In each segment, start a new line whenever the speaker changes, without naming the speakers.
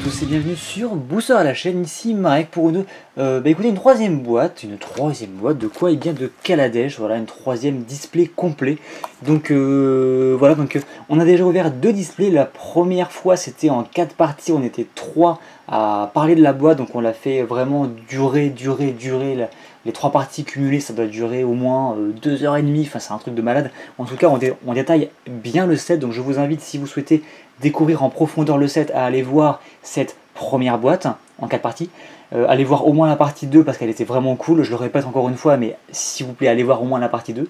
tous et bienvenue sur Booster à la chaîne, ici Marek pour écoutez, une troisième boîte de quoi? Eh bien de Kaladesh, voilà, une troisième display complet. Donc on a déjà ouvert deux displays. La première fois c'était en 4 parties, on était 3 à parler de la boîte, donc on l'a fait vraiment durer. Les 3 parties cumulées, ça doit durer au moins 2h30, enfin c'est un truc de malade. En tout cas, on détaille bien le set, donc je vous invite, si vous souhaitez découvrir en profondeur le set, à aller voir cette première boîte en 4 parties. Allez voir au moins la partie 2 parce qu'elle était vraiment cool, je le répète encore une fois, mais s'il vous plaît, allez voir au moins la partie 2.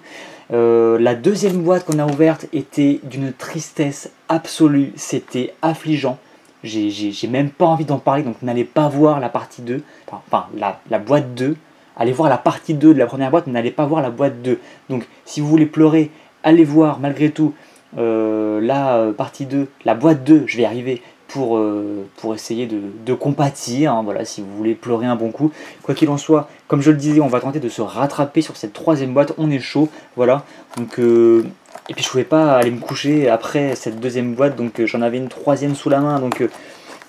La deuxième boîte qu'on a ouverte était d'une tristesse absolue, c'était affligeant. J'ai même pas envie d'en parler, donc n'allez pas voir la partie 2, enfin la boîte 2. Allez voir la partie 2 de la première boîte, mais n'allez pas voir la boîte 2. Donc si vous voulez pleurer, allez voir malgré tout la partie 2, la boîte 2, je vais y arriver, pour essayer de compatir, hein, voilà, si vous voulez pleurer un bon coup. Quoi qu'il en soit, comme je le disais, on va tenter de se rattraper sur cette troisième boîte, on est chaud, voilà. Donc, et puis je pouvais pas aller me coucher après cette deuxième boîte, donc j'en avais une troisième sous la main, donc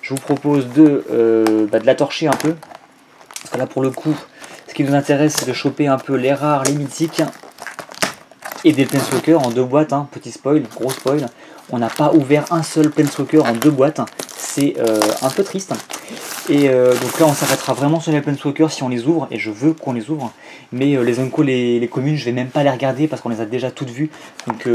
je vous propose de la torcher un peu. Parce que là pour le coup, ce qui nous intéresse, c'est de choper un peu les rares, les mythiques et des Planeswalker en 2 boîtes, hein. Petit spoil, gros spoil. On n'a pas ouvert un seul Planeswalker en 2 boîtes, c'est un peu triste. Et donc là on s'arrêtera vraiment sur les Planeswalker si on les ouvre, et je veux qu'on les ouvre. Mais les Unco, les communes, je vais même pas les regarder parce qu'on les a déjà toutes vues. Donc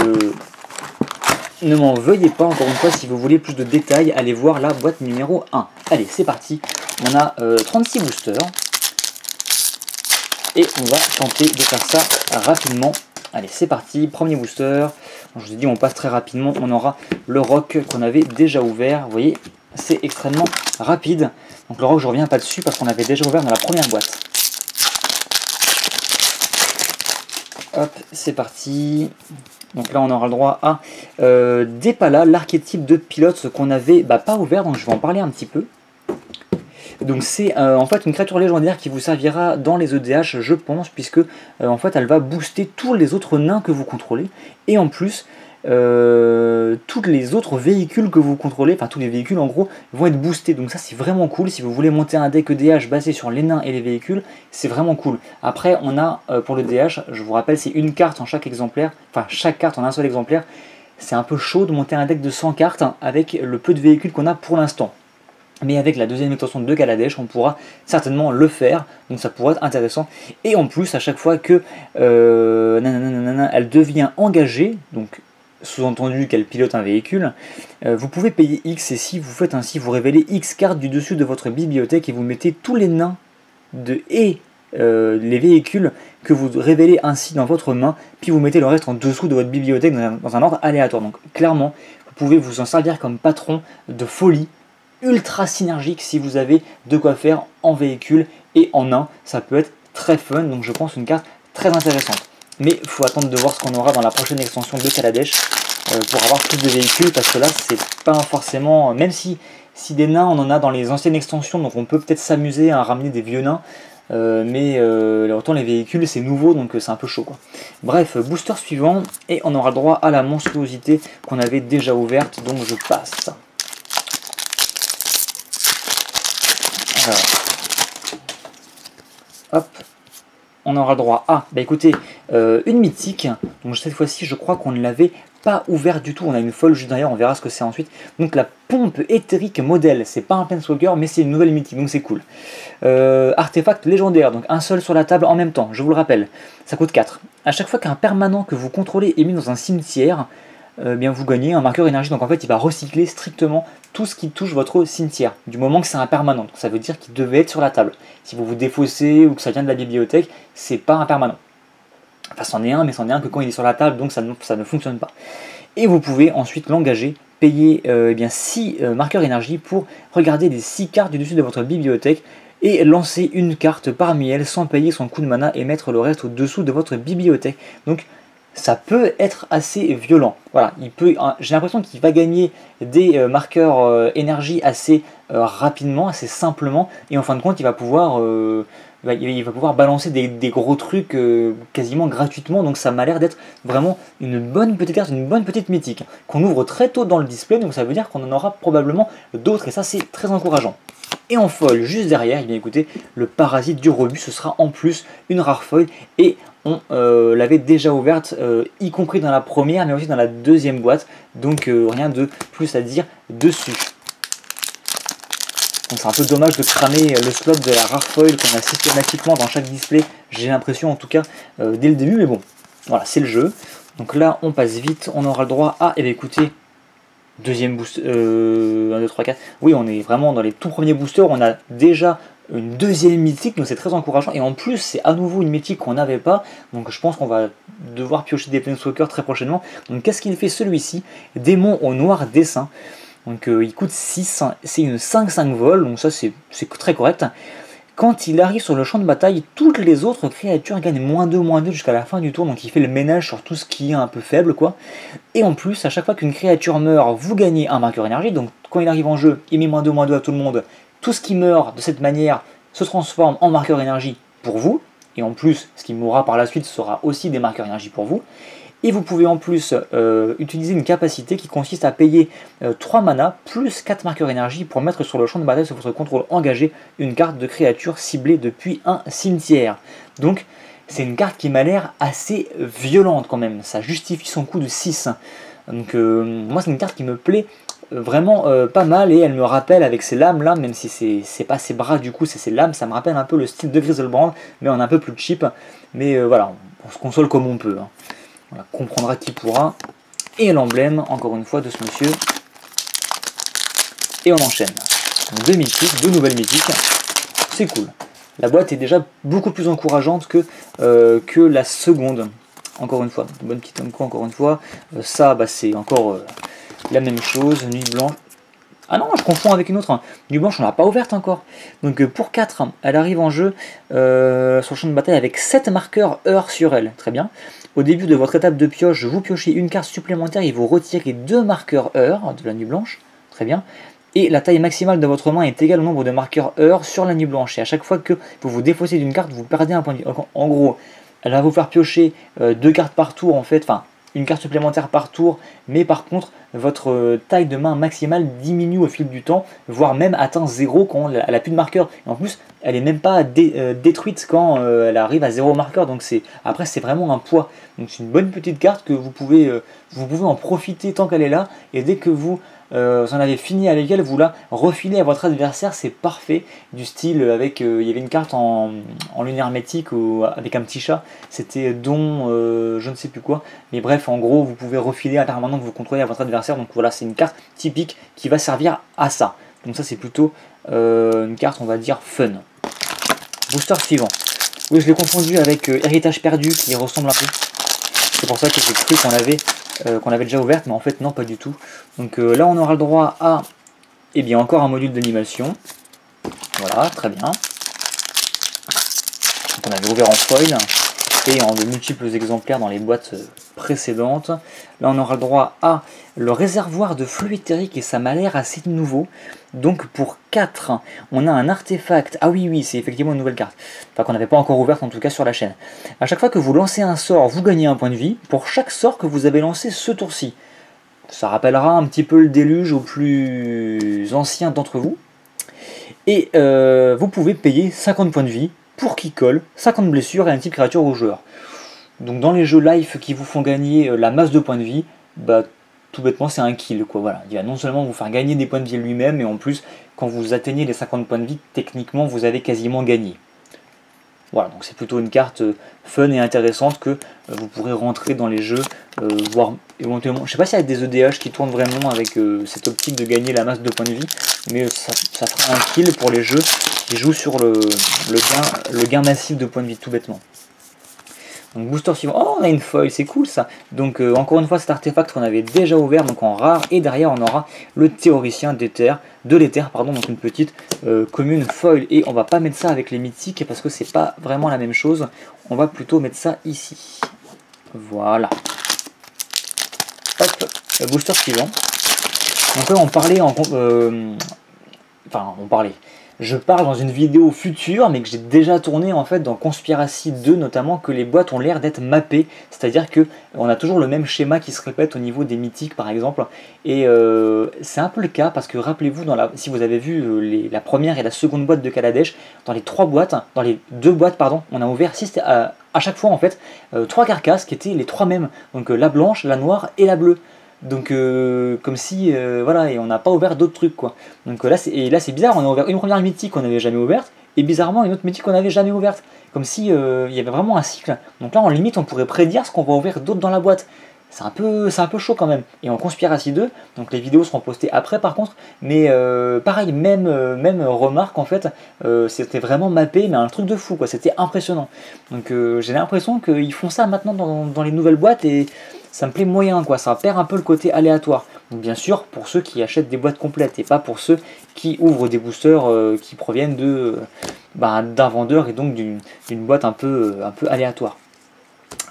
ne m'en veuillez pas, encore une fois, si vous voulez plus de détails, allez voir la boîte numéro 1. Allez, c'est parti. On a 36 boosters. Et on va tenter de faire ça rapidement. Allez, c'est parti, premier booster. Je vous ai dit, on passe très rapidement. On aura le rock qu'on avait déjà ouvert. Vous voyez, c'est extrêmement rapide. Donc le rock, je ne reviens pas dessus parce qu'on avait déjà ouvert dans la première boîte. Hop, c'est parti. Donc là, on aura le droit à Depala, l'archétype de pilote qu'on n'avait pas ouvert. Donc je vais en parler un petit peu. Donc c'est en fait une créature légendaire qui vous servira dans les EDH, je pense, puisque en fait elle va booster tous les autres nains que vous contrôlez, et en plus tous les autres véhicules que vous contrôlez, enfin tous les véhicules en gros, vont être boostés. Donc ça c'est vraiment cool, si vous voulez monter un deck EDH basé sur les nains et les véhicules, c'est vraiment cool. Après on a pour le DH, je vous rappelle, c'est une carte en chaque exemplaire, enfin chaque carte en un seul exemplaire. C'est un peu chaud de monter un deck de 100 cartes avec le peu de véhicules qu'on a pour l'instant. Mais avec la deuxième extension de Kaladesh, on pourra certainement le faire, donc ça pourrait être intéressant. Et en plus, à chaque fois que elle devient engagée, donc sous-entendu qu'elle pilote un véhicule, vous pouvez payer X, et si vous faites ainsi, vous révélez X cartes du dessus de votre bibliothèque et vous mettez tous les nains les véhicules que vous révélez ainsi dans votre main, puis vous mettez le reste en dessous de votre bibliothèque dans un ordre aléatoire. Donc clairement, vous pouvez vous en servir comme patron de folie, ultra synergique si vous avez de quoi faire en véhicule et en nain, ça peut être très fun, donc je pense une carte très intéressante. Mais il faut attendre de voir ce qu'on aura dans la prochaine extension de Kaladesh pour avoir plus de véhicules, parce que là c'est pas forcément, même si des nains on en a dans les anciennes extensions, donc on peut peut-être s'amuser à ramener des vieux nains, mais autant les véhicules c'est nouveau, donc c'est un peu chaud quoi. Bref, booster suivant, et on aura le droit à la monstruosité qu'on avait déjà ouverte, donc je passe. Alors, hop, on aura le droit à, écoutez, une mythique. Donc cette fois-ci, je crois qu'on ne l'avait pas ouvert du tout. On a une folle juste derrière, on verra ce que c'est ensuite. Donc la pompe éthérique modèle, c'est pas un Planeswalker, mais c'est une nouvelle mythique, donc c'est cool. Artefact légendaire, donc un seul sur la table en même temps, je vous le rappelle. Ça coûte 4. À chaque fois qu'un permanent que vous contrôlez est mis dans un cimetière, bien vous gagnez un marqueur énergie, donc en fait il va recycler strictement tout ce qui touche votre cimetière, du moment que c'est un permanent, donc ça veut dire qu'il devait être sur la table. Si vous vous défaussez ou que ça vient de la bibliothèque, c'est pas un permanent. Enfin c'en est un, mais c'en est un que quand il est sur la table, donc ça ne fonctionne pas. Et vous pouvez ensuite l'engager, payer 6 marqueurs énergie pour regarder les 6 cartes du dessus de votre bibliothèque, et lancer une carte parmi elles sans payer son coup de mana et mettre le reste au-dessous de votre bibliothèque. Donc ça peut être assez violent. Voilà, j'ai l'impression qu'il va gagner des marqueurs énergie assez rapidement, assez simplement, et en fin de compte, il va pouvoir il va pouvoir balancer des gros trucs quasiment gratuitement, donc ça m'a l'air d'être vraiment une bonne petite carte, une bonne petite mythique, qu'on ouvre très tôt dans le display, donc ça veut dire qu'on en aura probablement d'autres, et ça c'est très encourageant. Et en foil, juste derrière, eh bien écoutez, le parasite du rebut, ce sera en plus une rare foil, et on l'avait déjà ouverte, y compris dans la première, mais aussi dans la deuxième boîte, donc rien de plus à dire dessus. Donc c'est un peu dommage de cramer le slot de la rare foil qu'on a systématiquement dans chaque display, j'ai l'impression en tout cas, dès le début, mais bon, voilà, c'est le jeu. Donc là, on passe vite, on aura le droit à, eh bien écoutez, deuxième booster, 1, 2, 3, 4, oui, on est vraiment dans les tout premiers boosters, on a déjà une deuxième mythique, donc c'est très encourageant, et en plus c'est à nouveau une mythique qu'on n'avait pas, donc je pense qu'on va devoir piocher des Planeswalkers très prochainement. Donc qu'est-ce qu'il fait celui-ci? Démon au noir dessin, donc il coûte 6, c'est une 5-5 vol, donc ça c'est très correct. Quand il arrive sur le champ de bataille, toutes les autres créatures gagnent -2/-2 jusqu'à la fin du tour, donc il fait le ménage sur tout ce qui est un peu faible, quoi. Et en plus, à chaque fois qu'une créature meurt, vous gagnez un marqueur énergie, donc quand il arrive en jeu, il met -2/-2 à tout le monde. Tout ce qui meurt de cette manière se transforme en marqueur énergie pour vous, et en plus, ce qui mourra par la suite sera aussi des marqueurs énergie pour vous. Et vous pouvez en plus utiliser une capacité qui consiste à payer 3 mana plus 4 marqueurs énergie pour mettre sur le champ de bataille sous votre contrôle engagé une carte de créature ciblée depuis un cimetière. Donc c'est une carte qui m'a l'air assez violente quand même, ça justifie son coût de 6. Donc moi c'est une carte qui me plaît vraiment pas mal, et elle me rappelle avec ses lames là, même si c'est pas ses bras du coup, c'est ses lames, ça me rappelle un peu le style de Griselbrand, mais en un peu plus cheap. Mais voilà, on se console comme on peut, hein. Voilà, comprendra qui pourra. Et l'emblème, encore une fois, de ce monsieur. Et on enchaîne. Donc, deux mythiques, deux nouvelles mythiques. C'est cool. La boîte est déjà beaucoup plus encourageante que la seconde. Encore une fois, bonne petite Omco, encore une fois. Ça, bah, c'est encore la même chose. Nuit blanche. Ah non, je confonds avec une autre. Nuit blanche, on l'a pas ouverte encore. Donc pour 4, elle arrive en jeu sur le champ de bataille avec 7 marqueurs heure sur elle. Très bien. Au début de votre étape de pioche, vous piochez une carte supplémentaire et vous retirez 2 marqueurs heure de la nuit blanche. Très bien. Et la taille maximale de votre main est égale au nombre de marqueurs heure sur la nuit blanche. Et à chaque fois que vous vous défaussez d'une carte, vous perdez un point de vie. En gros, elle va vous faire piocher 2 cartes par tour en fait. Enfin, une carte supplémentaire par tour, mais par contre votre taille de main maximale diminue au fil du temps, voire même atteint 0 quand elle n'a plus de marqueur. Et en plus, elle n'est même pas détruite quand elle arrive à 0 marqueur, donc après c'est vraiment un poids. Donc c'est une bonne petite carte que vous pouvez en profiter tant qu'elle est là, et dès que vous en avez fini avec elle, vous la refilez à votre adversaire, c'est parfait. Du style avec, il y avait une carte en lune hermétique ou avec un petit chat, c'était don je ne sais plus quoi, mais bref, en gros vous pouvez refiler un permanent que vous contrôlez à votre adversaire, donc voilà, c'est une carte typique qui va servir à ça. Donc ça c'est plutôt une carte, on va dire, fun. Booster suivant. Oui, je l'ai confondu avec Héritage perdu qui ressemble un peu. C'est pour ça que j'ai cru qu'on avait déjà ouverte, mais en fait non, pas du tout. Donc là on aura le droit à, eh bien, encore un module d'animation. Voilà, très bien. Donc on avait ouvert en foil et en de multiples exemplaires dans les boîtes précédentes. Là on aura le droit à le réservoir de flux éthérique, et ça m'a l'air assez nouveau. Donc pour 4, on a un artefact. Ah oui, oui, c'est effectivement une nouvelle carte. Enfin, qu'on n'avait pas encore ouverte en tout cas sur la chaîne. À chaque fois que vous lancez un sort, vous gagnez un point de vie pour chaque sort que vous avez lancé ce tour-ci. Ça rappellera un petit peu le déluge aux plus anciens d'entre vous. Et vous pouvez payer 50 points de vie pour qui colle, 50 blessures et un type créature au joueur. Donc dans les jeux life qui vous font gagner la masse de points de vie, bah tout bêtement c'est un kill, quoi. Voilà. Il va non seulement vous faire gagner des points de vie lui-même, mais en plus quand vous atteignez les 50 points de vie, techniquement vous avez quasiment gagné. Voilà, donc c'est plutôt une carte fun et intéressante que vous pourrez rentrer dans les jeux, voire éventuellement, je sais pas s'il y a des EDH qui tournent vraiment avec cette optique de gagner la masse de points de vie, mais ça fera un kill pour les jeux qui jouent sur le gain massif de points de vie, tout bêtement. Donc booster suivant, oh on a une foil, c'est cool ça. Donc encore une fois cet artefact qu'on avait déjà ouvert, donc en rare, et derrière on aura le théoricien de l'éther, pardon, donc une petite commune foil. Et on va pas mettre ça avec les mythiques parce que c'est pas vraiment la même chose, on va plutôt mettre ça ici. Voilà. Hop, booster suivant. Donc là on parlait je parle dans une vidéo future, mais que j'ai déjà tourné en fait dans Conspiracy 2 notamment, que les boîtes ont l'air d'être mappées, c'est-à-dire que on a toujours le même schéma qui se répète au niveau des mythiques par exemple, et c'est un peu le cas parce que rappelez-vous, si vous avez vu la première et la seconde boîte de Kaladesh, dans les trois boîtes, dans les deux boîtes pardon, on a ouvert à chaque fois en fait 3 carcasses qui étaient les 3 mêmes, donc la blanche, la noire et la bleue. Donc comme si voilà, et on n'a pas ouvert d'autres trucs quoi. Donc là c'est bizarre, on a ouvert une première mythique qu'on n'avait jamais ouverte et bizarrement une autre mythique qu'on n'avait jamais ouverte, comme si il y avait vraiment un cycle. Donc là en limite on pourrait prédire ce qu'on va ouvrir d'autres dans la boîte. C'est un peu chaud quand même. Et en Conspiracy 2, donc les vidéos seront postées après par contre, mais pareil, même remarque en fait, c'était vraiment mappé, mais un truc de fou quoi, c'était impressionnant. Donc j'ai l'impression qu'ils font ça maintenant dans les nouvelles boîtes et ça me plaît moyen quoi, ça perd un peu le côté aléatoire. Donc bien sûr pour ceux qui achètent des boîtes complètes et pas pour ceux qui ouvrent des boosters qui proviennent d'un vendeur et donc d'une boîte un peu aléatoire.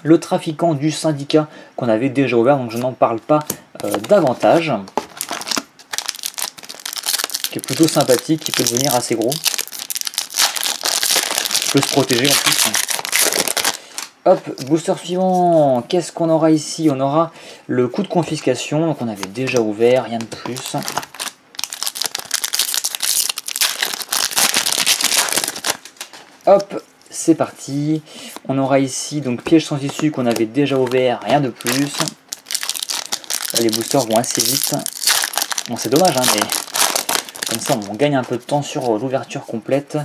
Le trafiquant du syndicat qu'on avait déjà ouvert, donc je n'en parle pas davantage, qui est plutôt sympathique, qui peut devenir assez gros, qui peut se protéger en plus. Hop, booster suivant, qu'est-ce qu'on aura ici? On aura le coup de confiscation, donc on avait déjà ouvert, rien de plus. Hop, c'est parti. On aura ici donc piège sans issue qu'on avait déjà ouvert, rien de plus. Là, les boosters vont assez vite. Bon, c'est dommage, hein, mais comme ça on gagne un peu de temps sur l'ouverture complète.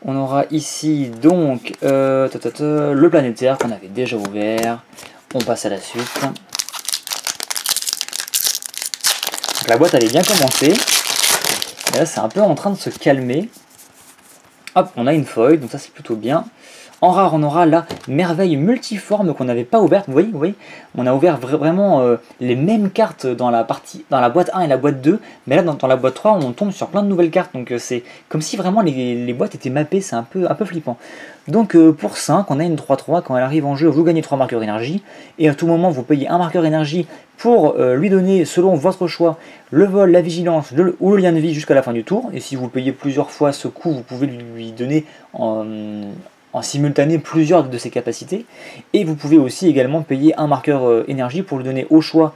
On aura ici donc le planétaire qu'on avait déjà ouvert. On passe à la suite. Donc, la boîte avait bien commencé. Et là c'est un peu en train de se calmer. Hop, on a une feuille, donc ça c'est plutôt bien. En rare, on aura la merveille multiforme qu'on n'avait pas ouverte. Vous voyez, on a ouvert vraiment les mêmes cartes dans la boîte 1 et la boîte 2. Mais là, dans la boîte 3, on tombe sur plein de nouvelles cartes. Donc c'est comme si vraiment les boîtes étaient mappées. C'est un peu flippant. Donc pour 5, on a une 3-3. Quand elle arrive en jeu, vous gagnez 3 marqueurs énergie. Et à tout moment, vous payez un marqueur énergie pour lui donner, selon votre choix, le vol, la vigilance ou le lien de vie jusqu'à la fin du tour. Et si vous payez plusieurs fois ce coup, vous pouvez lui donner en simultané plusieurs de ses capacités, et vous pouvez aussi également payer un marqueur énergie pour lui donner au choix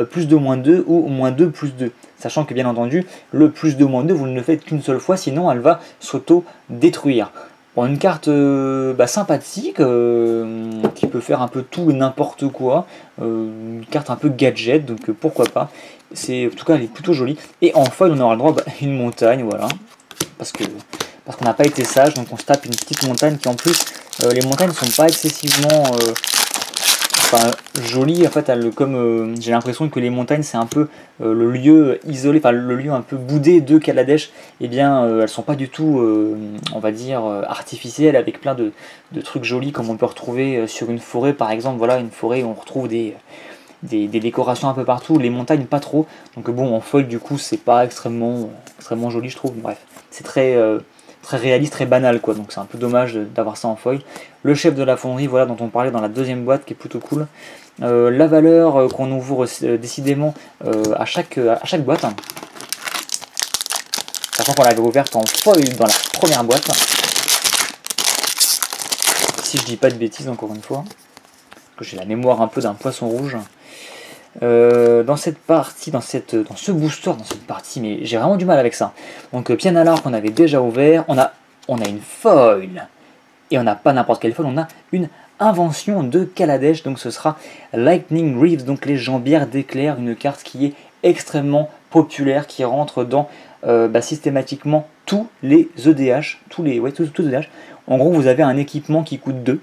plus 2 moins 2 ou moins 2 plus 2, sachant que bien entendu le plus 2 moins 2 vous ne le faites qu'une seule fois, sinon elle va s'auto-détruire. Bon, une carte sympathique qui peut faire un peu tout et n'importe quoi, une carte un peu gadget, donc pourquoi pas. En tout cas elle est plutôt jolie, et en foil on aura le droit à une montagne, voilà, parce qu'on n'a pas été sage, donc on se tape une petite montagne qui en plus, les montagnes ne sont pas excessivement jolies. En fait, comme j'ai l'impression que les montagnes c'est un peu le lieu isolé, enfin le lieu un peu boudé de Kaladesh, et bien elles sont pas du tout, on va dire, artificielles, avec plein de trucs jolis comme on peut retrouver sur une forêt par exemple. Voilà, une forêt où on retrouve des décorations un peu partout, les montagnes pas trop. Donc bon, en foil du coup c'est pas extrêmement joli je trouve. Bref, c'est très réaliste, très banal quoi, donc c'est un peu dommage d'avoir ça en foil. Le chef de la fonderie, voilà, dont on parlait dans la deuxième boîte, qui est plutôt cool. La valeur qu'on ouvre décidément à chaque boîte, sachant qu'on l'avait ouverte en foil dans la première boîte, si je dis pas de bêtises encore une fois, que j'ai la mémoire un peu d'un poisson rouge. Dans cette partie, dans ce booster, dans cette partie, mais j'ai vraiment du mal avec ça. Donc Pianalar qu'on avait déjà ouvert, on a une foil, et on n'a pas n'importe quelle foil, on a une invention de Kaladesh, donc ce sera Lightning Reeves, donc les jambières d'éclair, une carte qui est extrêmement populaire, qui rentre dans systématiquement tous les EDH, tous EDH. En gros, vous avez un équipement qui coûte 2.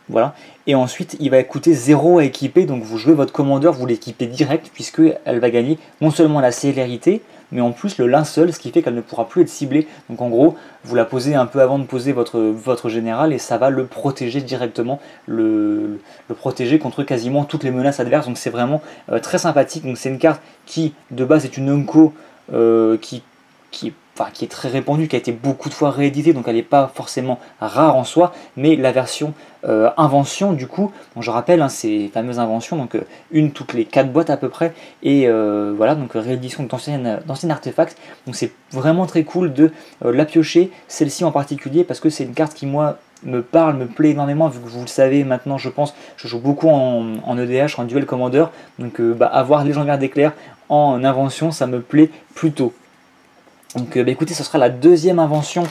Voilà, et ensuite il va coûter 0 à équiper, donc vous jouez votre commandeur, vous l'équipez direct, puisque elle va gagner non seulement la célérité, mais en plus le linceul, ce qui fait qu'elle ne pourra plus être ciblée. Donc en gros, vous la posez un peu avant de poser votre général, et ça va le protéger directement, le protéger contre quasiment toutes les menaces adverses. Donc c'est vraiment très sympathique. Donc c'est une carte qui de base est une Unco qui est enfin, qui est très répandue, qui a été beaucoup de fois rééditée, donc elle n'est pas forcément rare en soi, mais la version invention, du coup, donc je rappelle, hein, ces fameuses inventions, donc une toutes les 4 boîtes à peu près, et voilà, donc réédition d'anciennes artefacts, donc c'est vraiment très cool de la piocher, celle-ci en particulier, parce que c'est une carte qui, moi, me parle, me plaît énormément, vu que vous le savez maintenant, je pense, je joue beaucoup en EDH, en duel commander, donc avoir légendaire d'éclair en invention, ça me plaît plutôt. Donc écoutez, ce sera la deuxième invention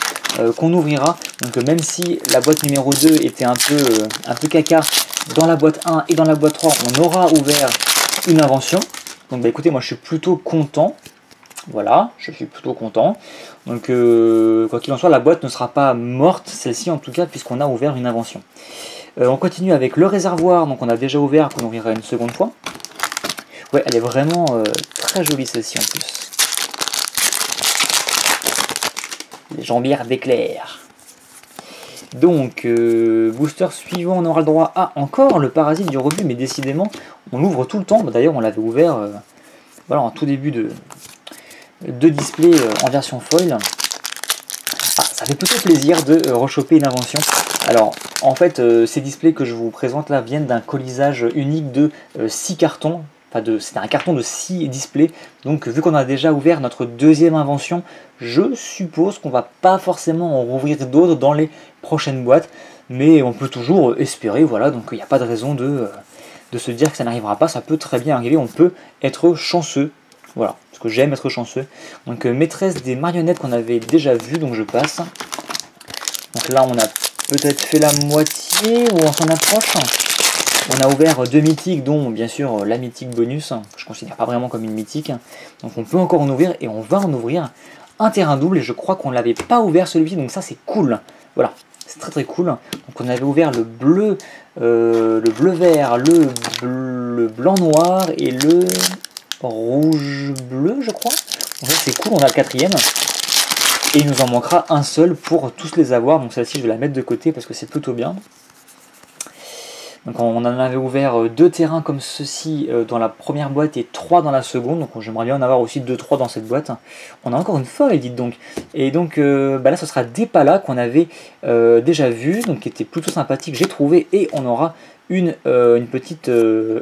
qu'on ouvrira. Donc même si la boîte numéro 2 était un peu caca, dans la boîte 1 et dans la boîte 3, on aura ouvert une invention. Donc écoutez, moi je suis plutôt content. Voilà, je suis plutôt content. Donc quoi qu'il en soit, la boîte ne sera pas morte, celle-ci en tout cas, puisqu'on a ouvert une invention. On continue avec le réservoir, donc on a déjà ouvert, qu'on ouvrira une seconde fois. Ouais, elle est vraiment très jolie celle-ci en plus. Les jambières d'éclair. Donc, booster suivant, on aura le droit à encore le parasite du rebut, mais décidément, on l'ouvre tout le temps. D'ailleurs, on l'avait ouvert voilà, en tout début de display en version foil. Ah, ça fait plutôt plaisir de rechoper une invention. Alors, en fait, ces displays que je vous présente là viennent d'un colisage unique de 6 cartons. C'était un carton de 6 displays, donc vu qu'on a déjà ouvert notre deuxième invention, je suppose qu'on va pas forcément en rouvrir d'autres dans les prochaines boîtes, mais on peut toujours espérer, voilà, donc il n'y a pas de raison de se dire que ça n'arrivera pas, ça peut très bien arriver, on peut être chanceux, voilà, parce que j'aime être chanceux. Donc maîtresse des marionnettes qu'on avait déjà vu, donc je passe. Donc là on a peut-être fait la moitié, ou on s'en approche. On a ouvert 2 mythiques, dont bien sûr la mythique bonus, que je ne considère pas vraiment comme une mythique. Donc on peut encore en ouvrir, et on va en ouvrir un terrain double, et je crois qu'on ne l'avait pas ouvert celui-ci, donc ça c'est cool. Voilà, c'est très très cool. Donc on avait ouvert le bleu vert, le blanc noir, et le rouge bleu, je crois. Donc ça c'est cool, on a le quatrième. Et il nous en manquera un seul pour tous les avoir, donc celle-ci je vais la mettre de côté parce que c'est plutôt bien. Donc on en avait ouvert 2 terrains comme ceci dans la première boîte et 3 dans la seconde. Donc j'aimerais bien en avoir aussi 2-3 dans cette boîte. On a encore une folle, dites donc. Et donc là ce sera des palas qu'on avait déjà vu, donc qui était plutôt sympathique, j'ai trouvé. Et on aura une petite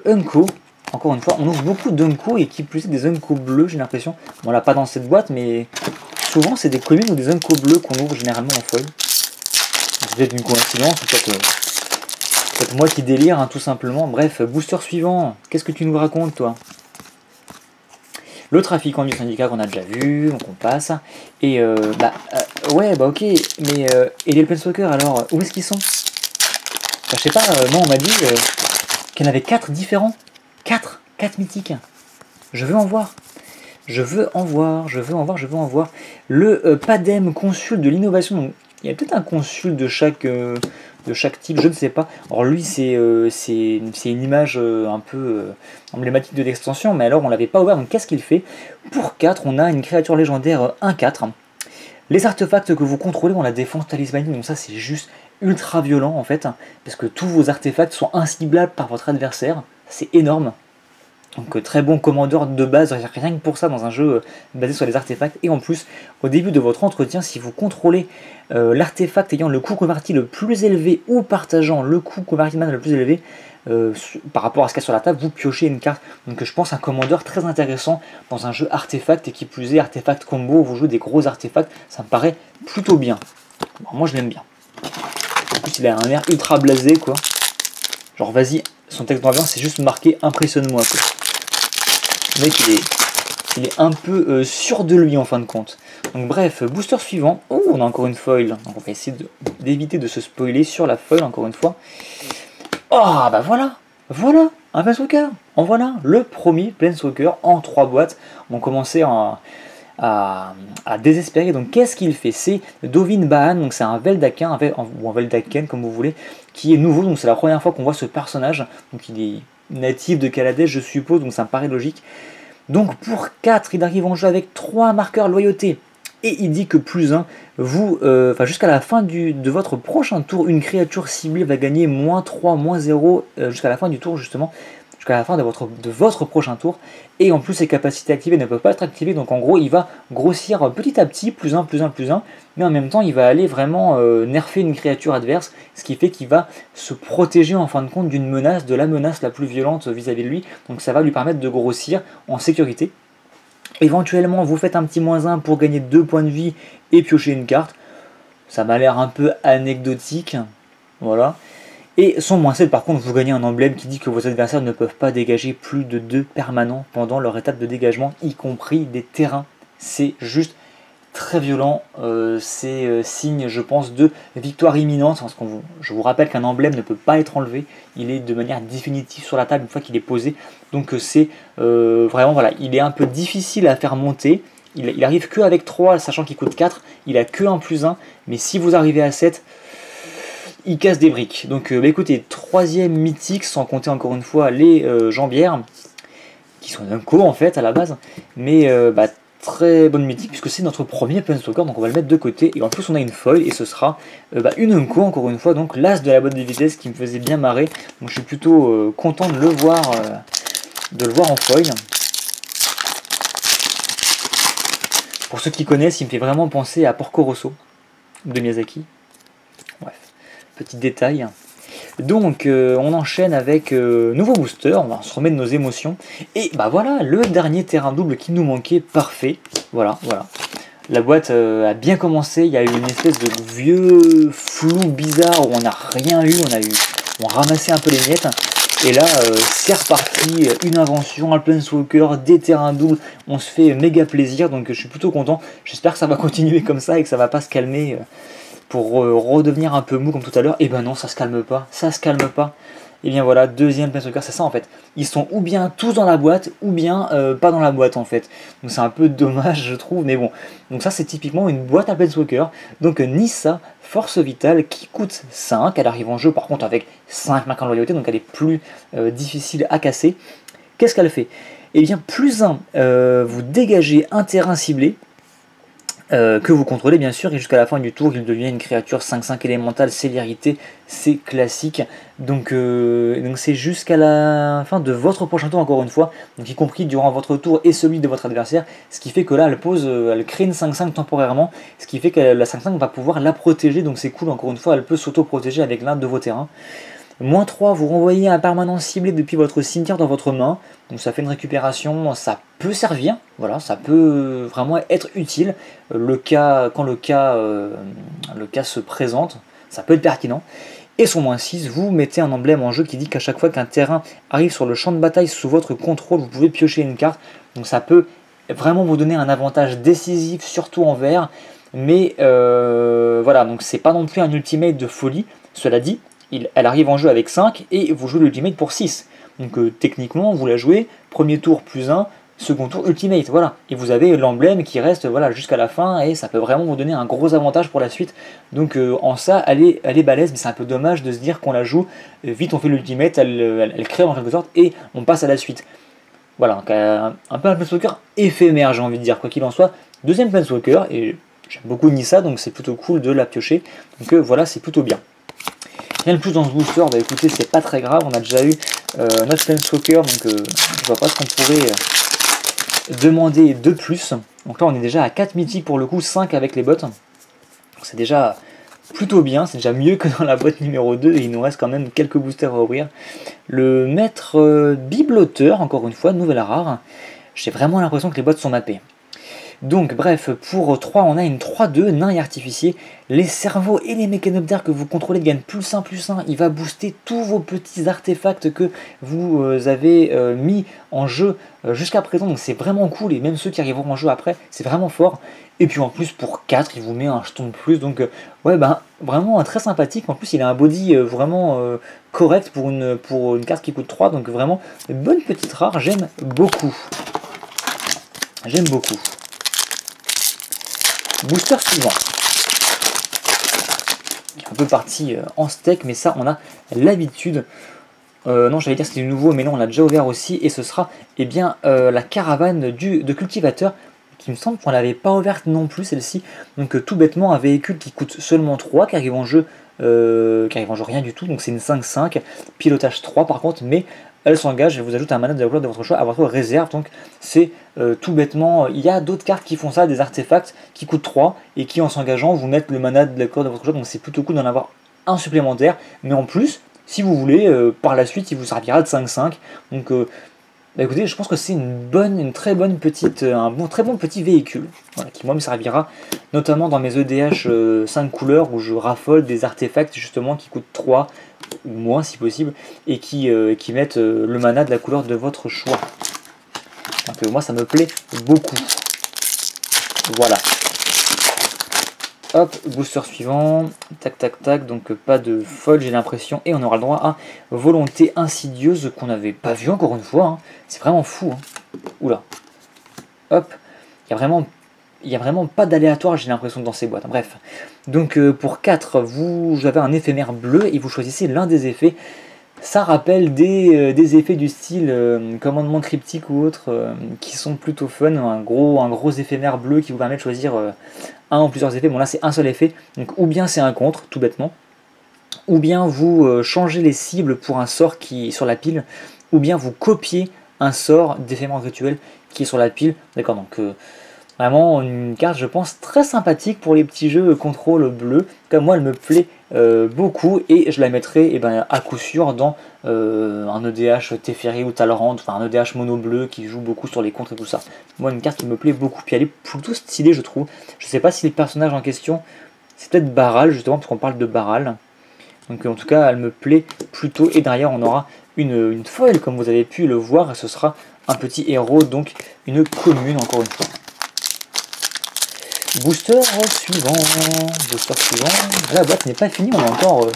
Unco. Encore une fois, on ouvre beaucoup d'Unco et qui plus est des Unco bleus, j'ai l'impression. On l'a pas dans cette boîte, mais souvent c'est des communes ou des Unco bleus qu'on ouvre généralement en foil. C'est peut-être une coïncidence, peut-être moi qui délire, hein, tout simplement. Bref, booster suivant, qu'est-ce que tu nous racontes, toi? Le trafiquant du syndicat qu'on a déjà vu, donc on passe. Et ouais, bah ok, mais et les Planeswalkers, alors, où est-ce qu'ils sont? Enfin, je sais pas, moi on m'a dit qu'il y en avait 4 différents. 4 mythiques. Je veux en voir. Je veux en voir. Le Padem, consul de l'innovation. Donc, il y a peut-être un consul de chaque type, je ne sais pas. Alors lui, c'est une image un peu emblématique de l'extension, mais alors on ne l'avait pas ouvert, donc qu'est-ce qu'il fait? Pour 4, on a une créature légendaire 1-4. Les artefacts que vous contrôlez ont la défense talismanique, donc ça c'est juste ultra violent en fait, parce que tous vos artefacts sont inciblables par votre adversaire, c'est énorme. Donc très bon commandeur de base, rien que pour ça dans un jeu basé sur les artefacts. Et en plus, au début de votre entretien, si vous contrôlez l'artefact ayant le coût converti le plus élevé ou partageant le coût converti le plus élevé par rapport à ce qu'il y a sur la table, vous piochez une carte. Donc je pense un commandeur très intéressant dans un jeu artefact, et qui plus est artefact combo, où vous jouez des gros artefacts, ça me paraît plutôt bien. Alors, moi je l'aime bien. En plus il a un air ultra blasé quoi. Genre vas-y, son texte d'ambiance c'est juste marqué impressionne-moi quoi. Le mec il est un peu sûr de lui en fin de compte. Donc bref, booster suivant. Oh, on a encore une foil. Donc on va essayer d'éviter de se spoiler sur la foil encore une fois. Oh bah voilà, un Planeswalker. En voilà, le premier Planeswalker en 3 boîtes. On commençait à désespérer. Donc qu'est-ce qu'il fait? C'est Dovin Baan, donc c'est un Veldaken, ou un Veldaken comme vous voulez, qui est nouveau. Donc c'est la première fois qu'on voit ce personnage. Donc il est natif de Kaladesh je suppose, donc ça me paraît logique. Donc pour 4, il arrive en jeu avec 3 marqueurs loyauté. Et il dit que plus 1, vous, jusqu'à la fin de votre prochain tour, une créature ciblée va gagner -3, -0, jusqu'à la fin du tour justement. jusqu'à la fin de votre prochain tour. Et en plus, ses capacités activées ne peuvent pas être activées, donc en gros, il va grossir petit à petit, plus 1, plus 1, plus 1, mais en même temps, il va aller vraiment nerfer une créature adverse, ce qui fait qu'il va se protéger en fin de compte d'une menace, de la menace la plus violente vis-à-vis de lui, donc ça va lui permettre de grossir en sécurité. Éventuellement, vous faites un petit -1 pour gagner 2 points de vie et piocher une carte. Ça m'a l'air un peu anecdotique, voilà. Et son -7 par contre, vous gagnez un emblème qui dit que vos adversaires ne peuvent pas dégager plus de 2 permanents pendant leur étape de dégagement, y compris des terrains. C'est juste très violent, c'est signe je pense de victoire imminente, parce que je vous rappelle qu'un emblème ne peut pas être enlevé, il est de manière définitive sur la table une fois qu'il est posé, donc c'est vraiment voilà, il est un peu difficile à faire monter, il arrive que avec 3, sachant qu'il coûte 4, il a que un +1, mais si vous arrivez à 7, il casse des briques. Donc écoutez, 3e mythique, sans compter encore une fois les jambières, qui sont un co en fait à la base, mais très bonne mythique puisque c'est notre premier Planeswalker, donc on va le mettre de côté, et en plus on a une foil, et ce sera une Unco encore une fois, donc l'as de la boîte de vitesse qui me faisait bien marrer, donc je suis plutôt content de le voir en foil. Pour ceux qui connaissent, il me fait vraiment penser à Porco Rosso de Miyazaki. Bref, petit détail. Donc on enchaîne avec nouveau booster, on va se remettre de nos émotions. Et bah voilà, le dernier terrain double qui nous manquait, parfait. Voilà. La boîte a bien commencé, il y a eu une espèce de vieux flou bizarre où on n'a rien eu, on ramassait un peu les miettes. Et là, c'est reparti, une invention, un Planeswalker, des terrains doubles, on se fait méga plaisir, donc je suis plutôt content. J'espère que ça va continuer comme ça et que ça va pas se calmer pour redevenir un peu mou comme tout à l'heure. Et ben non, ça se calme pas. Et bien voilà, deuxième Planeswalker, c'est ça en fait. Ils sont ou bien tous dans la boîte, ou bien pas dans la boîte en fait. Donc c'est un peu dommage je trouve, mais bon. Donc ça c'est typiquement une boîte à Planeswalker. Donc Nissa, force vitale, qui coûte 5. Elle arrive en jeu par contre avec 5 marques en loyauté, donc elle est plus difficile à casser. Qu'est-ce qu'elle fait? Eh bien +1, vous dégagez un terrain ciblé, que vous contrôlez bien sûr, et jusqu'à la fin du tour il devient une créature 5/5 élémentale, célérité, c'est classique, donc c'est jusqu'à la fin de votre prochain tour encore une fois, donc y compris durant votre tour et celui de votre adversaire, ce qui fait que là elle crée une 5/5 temporairement, ce qui fait que la 5/5 va pouvoir la protéger, donc c'est cool, encore une fois elle peut s'auto-protéger avec l'un de vos terrains. -3, vous renvoyez un permanent ciblé depuis votre cimetière dans votre main, donc ça fait une récupération, ça peut servir, voilà, ça peut vraiment être utile, quand le cas se présente, ça peut être pertinent. Et son -6, vous mettez un emblème en jeu qui dit qu'à chaque fois qu'un terrain arrive sur le champ de bataille sous votre contrôle, vous pouvez piocher une carte, donc ça peut vraiment vous donner un avantage décisif, surtout en vert, mais voilà, donc c'est pas non plus un ultimate de folie, cela dit, elle arrive en jeu avec 5 et vous jouez l'ultimate pour 6. Donc techniquement, vous la jouez, premier tour +1, second tour ultimate, voilà. Et vous avez l'emblème qui reste voilà, jusqu'à la fin et ça peut vraiment vous donner un gros avantage pour la suite. Donc en ça, elle est balèze, mais c'est un peu dommage de se dire qu'on la joue, vite on fait l'ultimate, elle crée en quelque sorte et on passe à la suite. Voilà, un peu un Planeswalker éphémère, j'ai envie de dire, quoi qu'il en soit. Deuxième Planeswalker, et j'aime beaucoup Nissa, donc c'est plutôt cool de la piocher. Donc voilà, c'est plutôt bien. Rien de plus dans ce booster, bah écoutez, c'est pas très grave, on a déjà eu notre Planeswalker, donc je vois pas ce qu'on pourrait demander de plus. Donc là on est déjà à 4 mythiques pour le coup, 5 avec les bots. C'est déjà plutôt bien, c'est déjà mieux que dans la boîte numéro 2, et il nous reste quand même quelques boosters à ouvrir. Le maître bibloteur, encore une fois, nouvelle rare. J'ai vraiment l'impression que les boîtes sont mappées. Donc bref, pour 3, on a une 3-2, nain et artificier. Les cerveaux et les mécanoptères que vous contrôlez gagnent +1/+1. Il va booster tous vos petits artefacts que vous avez mis en jeu jusqu'à présent. Donc c'est vraiment cool, et même ceux qui arriveront en jeu après, c'est vraiment fort. Et puis en plus pour 4, il vous met un jeton de plus. Donc ouais, vraiment très sympathique. En plus il a un body vraiment correct pour une carte qui coûte 3. Donc vraiment, bonne petite rare, j'aime beaucoup. J'aime beaucoup. Booster suivant, un peu parti en steak, mais ça on a l'habitude. Non, j'allais dire c'était du nouveau, mais non, on l'a déjà ouvert aussi, et ce sera la caravane de cultivateurs, qui me semble qu'on l'avait pas ouverte non plus celle-ci. Donc tout bêtement un véhicule qui coûte seulement 3, qui arrive en jeu rien du tout, donc c'est une 5/5, pilotage 3 par contre, mais elle s'engage, elle vous ajoute un mana de la couleur de votre choix à votre réserve. Donc c'est tout bêtement, il y a d'autres cartes qui font ça, des artefacts qui coûtent 3 et qui en s'engageant vous mettent le mana de la couleur de votre choix. Donc c'est plutôt cool d'en avoir un supplémentaire, mais en plus, si vous voulez, par la suite, il vous servira de 5-5. Donc bah écoutez, je pense que c'est une très bonne petite, très bon petit véhicule, voilà, qui moi me servira notamment dans mes EDH 5 couleurs où je raffole des artefacts justement qui coûtent 3 ou moins si possible et qui mettent le mana de la couleur de votre choix. Donc moi ça me plaît beaucoup. Voilà. Hop, booster suivant, tac tac tac, donc pas de folle j'ai l'impression, et on aura le droit à volonté insidieuse qu'on n'avait pas vu encore une fois, hein. C'est vraiment fou, hein. Oula, hop, il y a vraiment pas d'aléatoire j'ai l'impression dans ces boîtes, hein. Bref. Donc pour 4, vous avez un éphémère bleu et vous choisissez l'un des effets. Ça rappelle des effets du style commandement cryptique ou autre qui sont plutôt fun. Un gros éphémère bleu qui vous permet de choisir un ou plusieurs effets. Bon là c'est un seul effet, donc ou bien c'est un contre, tout bêtement, ou bien vous changez les cibles pour un sort qui est sur la pile, ou bien vous copiez un sort d'éphémère rituel qui est sur la pile. D'accord, donc vraiment une carte je pense très sympathique pour les petits jeux contrôle bleu. Comme moi elle me plaît beaucoup et je la mettrai à coup sûr dans un EDH Teferi ou Talrand, enfin un EDH mono bleu qui joue beaucoup sur les contres et tout ça. Moi une carte qui me plaît beaucoup, puis elle est plutôt stylée je trouve. Je sais pas si le personnage en question c'est peut-être Baral justement parce qu'on parle de Baral. Donc en tout cas elle me plaît plutôt et derrière on aura une foil comme vous avez pu le voir et ce sera un petit héros, donc une commune encore une fois. Booster suivant. La boîte n'est pas finie, on a encore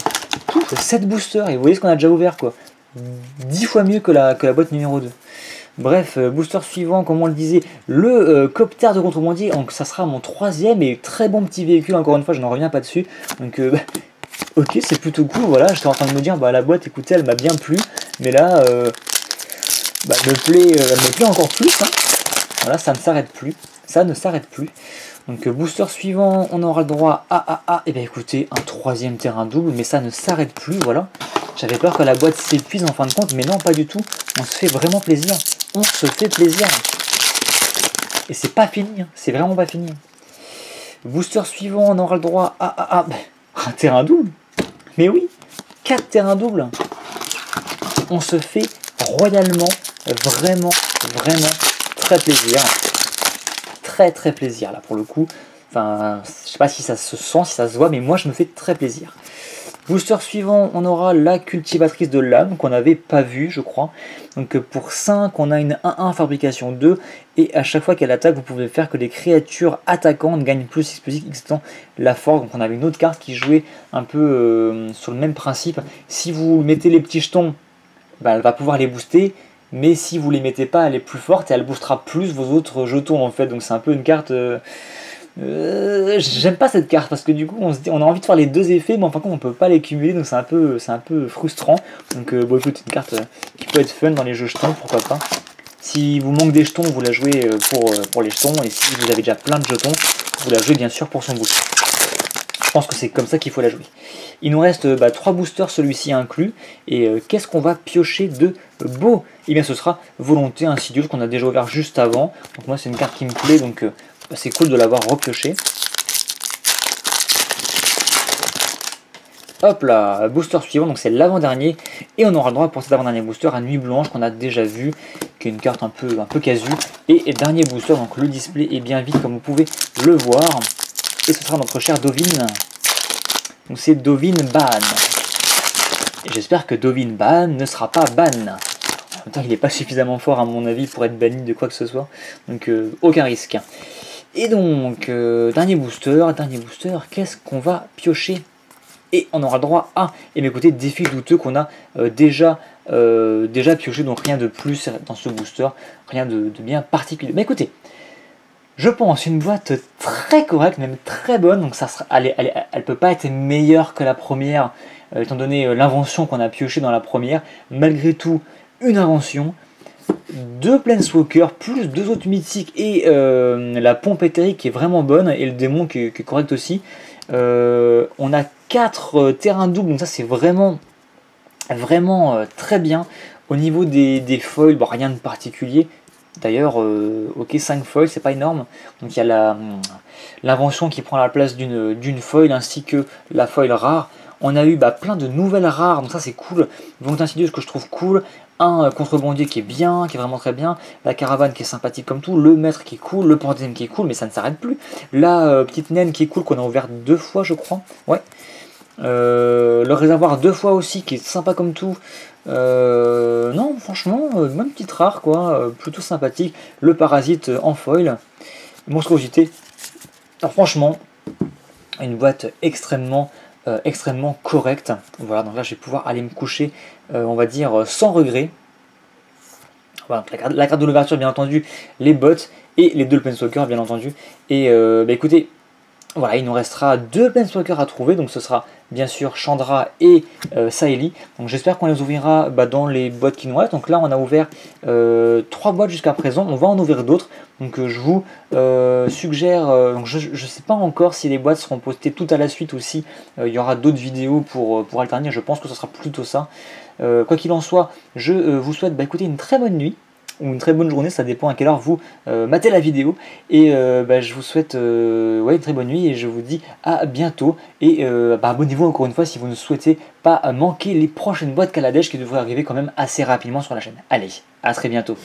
7 boosters. Et vous voyez ce qu'on a déjà ouvert quoi. 10 fois mieux que la boîte numéro 2. Bref, booster suivant, comme on le disait, le copter de contrebandier. Donc ça sera mon 3ème et très bon petit véhicule, encore une fois, je n'en reviens pas dessus. Donc ok, c'est plutôt cool, voilà, j'étais en train de me dire, la boîte, écoutez, elle m'a bien plu. Mais là, elle me plaît encore plus. Hein. Voilà, ça ne s'arrête plus. Ça ne s'arrête plus. Donc booster suivant, on aura le droit à et bien écoutez, un 3ème terrain double, mais ça ne s'arrête plus, voilà. J'avais peur que la boîte s'épuise en fin de compte, mais non, pas du tout. On se fait vraiment plaisir. On se fait plaisir. Et c'est pas fini, hein. C'est vraiment pas fini. Booster suivant, on aura le droit à un terrain double. Mais oui, 4 terrains doubles. On se fait royalement, vraiment très plaisir. Très plaisir là pour le coup. Enfin, je sais pas si ça se sent, si ça se voit, mais moi je me fais très plaisir. Booster suivant, on aura la cultivatrice de l'âme qu'on n'avait pas vue, je crois. Donc pour 5, on a une 1-1 fabrication 2. Et à chaque fois qu'elle attaque, vous pouvez faire que les créatures attaquantes gagnent plus 6 plus 6, excitant la force. Donc on avait une autre carte qui jouait un peu sur le même principe. Si vous mettez les petits jetons, elle va pouvoir les booster. Mais si vous les mettez pas, elle est plus forte et elle boostera plus vos autres jetons en fait. Donc c'est un peu une carte... j'aime pas cette carte parce que du coup on a envie de faire les deux effets, mais en fin de compte on peut pas les cumuler, donc c'est un peu frustrant. Donc bon écoute, une carte qui peut être fun dans les jeux jetons, pourquoi pas. Si vous manque des jetons, vous la jouez pour les jetons, et si vous avez déjà plein de jetons, vous la jouez bien sûr pour son boost. Je pense que c'est comme ça qu'il faut la jouer. Il nous reste 3 boosters, celui-ci inclus. Et qu'est-ce qu'on va piocher de beau? Et bien ce sera Volonté Insidieuse qu'on a déjà ouvert juste avant. Donc moi c'est une carte qui me plaît, donc c'est cool de l'avoir repioché. Hop là, booster suivant, donc c'est l'avant-dernier. Et on aura le droit pour cet avant-dernier booster à Nuit Blanche qu'on a déjà vu, qui est une carte un peu casu. Et dernier booster, donc le display est bien vide comme vous pouvez le voir. Et ce sera notre cher Dovin. Donc c'est Dovin Ban. Et j'espère que Dovin Ban ne sera pas ban. En même temps, il n'est pas suffisamment fort à mon avis pour être banni de quoi que ce soit. Donc aucun risque. Et donc, dernier booster, qu'est-ce qu'on va piocher? Et on aura le droit à, et bien écoutez, défi douteux qu'on a déjà pioché, donc rien de plus dans ce booster, rien de bien particulier. Mais écoutez, je pense une boîte très correcte, même très bonne, donc ça sera, elle peut pas être meilleure que la première, étant donné l'invention qu'on a pioché dans la première. Malgré tout, une invention, 2 Planeswalkers, plus 2 autres mythiques, et la pompe éthérique qui est vraiment bonne, et le démon qui est correct aussi. On a 4 terrains doubles, donc ça c'est vraiment très bien. Au niveau des foils, bon, rien de particulier. D'ailleurs, ok, 5 foils, c'est pas énorme. Donc il y a l'invention qui prend la place d'une foil ainsi que la foil rare. On a eu plein de nouvelles rares, donc ça c'est cool. Donc Insidious que je trouve cool. Un contrebandier qui est bien, qui est vraiment très bien. La caravane qui est sympathique comme tout. Le maître qui est cool. Le pandémie qui est cool, mais ça ne s'arrête plus. La petite naine qui est cool, qu'on a ouvert 2 fois, je crois. Ouais. Le réservoir 2 fois aussi, qui est sympa comme tout. Non, franchement, même petite rare, quoi. Plutôt sympathique. Le parasite en foil. Monstruosité. Alors, franchement, une boîte extrêmement correcte. Voilà, donc là, je vais pouvoir aller me coucher, on va dire, sans regret. Voilà, la carte de l'ouverture, bien entendu, les bots et les 2 Planeswalkers, bien entendu. Et écoutez, voilà, il nous restera 2 Planeswalkers à trouver, donc ce sera bien sûr Chandra et Saeli. Donc j'espère qu'on les ouvrira dans les boîtes qui nous restent. Donc là on a ouvert 3 boîtes jusqu'à présent, on va en ouvrir d'autres. Donc je vous suggère, donc je ne sais pas encore si les boîtes seront postées tout à la suite ou si il y aura d'autres vidéos pour alterner, je pense que ce sera plutôt ça. Quoi qu'il en soit, je vous souhaite écoutez, une très bonne nuit ou une très bonne journée, ça dépend à quelle heure vous matez la vidéo. Et je vous souhaite une très bonne nuit et je vous dis à bientôt. Et abonnez-vous encore une fois si vous ne souhaitez pas manquer les prochaines boîtes Kaladesh qui devraient arriver quand même assez rapidement sur la chaîne. Allez, à très bientôt.